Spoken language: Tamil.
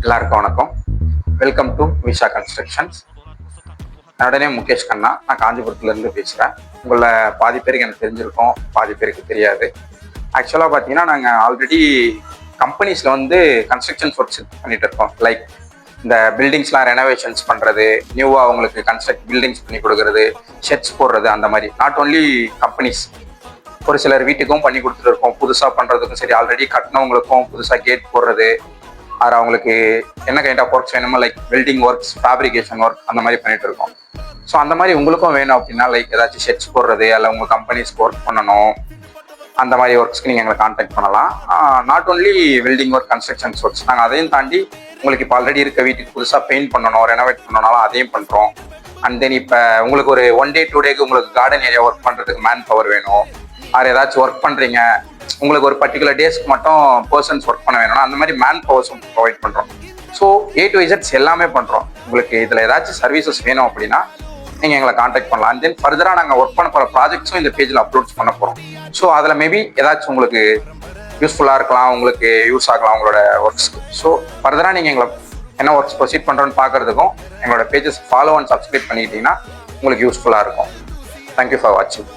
எல்லாருக்கும் வணக்கம். Welcome to Visha constructions. என்னோட நேம் முகேஷ் கண்ணா. நான் காஞ்சிபுரத்துலேருந்து பேசுகிறேன். உங்களை பாதி பேருக்கு எனக்கு தெரிஞ்சிருக்கோம், பாதி பேருக்கு தெரியாது. ஆக்சுவலாக பார்த்தீங்கன்னா நாங்கள் ஆல்ரெடி கம்பெனிஸில் வந்து கன்ஸ்ட்ரக்ஷன்ஸ் ஒர்க்ஸ் பண்ணிட்டு இருக்கோம். லைக் இந்த பில்டிங்ஸ்லாம் ரெனோவேஷன்ஸ் பண்ணுறது, நியூவாக அவங்களுக்கு கன்ஸ்ட்ரக்ட் பில்டிங்ஸ் பண்ணி கொடுக்குறது, ஷெட்ஸ் போடுறது, அந்த மாதிரி. நாட் ஓன்லி கம்பெனிஸ், ஒரு சிலர் வீட்டுக்கும் பண்ணி கொடுத்துட்டு இருக்கோம். புதுசாக பண்ணுறதுக்கும் சரி, ஆல்ரெடி கட்டினவங்களுக்கும் புதுசாக கேட் போடுறது, அது அவங்களுக்கு என்ன கைண்ட் ஆஃப் ஒர்க்ஸ் வேணுமோ, like welding works, fabrication work, அந்த மாதிரி பண்ணிட்டு இருக்கோம். ஸோ அந்த மாதிரி உங்களுக்கும் வேணும் அப்படின்னா, லைக் ஏதாச்சும் ஷெட்ஸ் போடுறது, இல்லை உங்கள் கம்பெனிஸ்க்கு ஒர்க் பண்ணணும், அந்த மாதிரி ஒர்க்ஸ்க்கு நீங்கள் எங்களை கான்டாக்ட் பண்ணலாம். Not only welding work, constructions works, நாங்கள் அதையும் தாண்டி உங்களுக்கு இப்போ ஆல்ரெடி இருக்க வீட்டுக்கு புதுசாக பெயிண்ட் பண்ணணும், ரெனோவேட் பண்ணணும்னாலும் அதையும் பண்ணுறோம். அண்ட் தென் இப்போ உங்களுக்கு ஒரு 1 day 2 days உங்களுக்கு கார்டன் ஏரியா ஒர்க் பண்ணுறதுக்கு மேன் பவர் வேணும், அது ஏதாச்சும் ஒர்க் பண்ணுறீங்க, உங்களுக்கு ஒரு பர்டிகுலர் டேஸ்க்கு மட்டும் பர்சன்ஸ் ஒர்க் பண்ண வேணும்னா அந்த மாதிரி மேன் பவர்ஸும் ப்ரொவைட் பண்ணுறோம். ஸோ A to Z எல்லாமே பண்ணுறோம். உங்களுக்கு இதில் ஏதாச்சும் சர்வீசஸ் வேணும் அப்படின்னா நீங்கள் எங்களை கான்டாக்ட் பண்ணலாம். அண்ட் தென் ஃபர்தராக நாங்கள் ஒர்க் பண்ண போகிற ப்ராஜெக்ட்ஸும் இந்த பேஜில் அப்லோட்ஸ் பண்ண போகிறோம். ஸோ அதில் மேபி ஏதாச்சும் உங்களுக்கு யூஸ்ஃபுல்லாக இருக்கலாம், உங்களுக்கு யூஸ் ஆகலாம் உங்களோட ஒர்க்ஸ்க்கு. ஸோ ஃபர்தராக நீங்கள் எங்களை என்ன ஒர்க்ஸ் ப்ரொசீட் பண்ணுறோன்னு பார்க்குறதுக்கும் எங்களோட பேஜஸ் ஃபாலோ அண்ட் சப்ஸ்கிரைப் பண்ணிக்கிட்டீங்கன்னா உங்களுக்கு யூஸ்ஃபுல்லாக இருக்கும். தேங்க்யூ ஃபார் வாட்சிங்.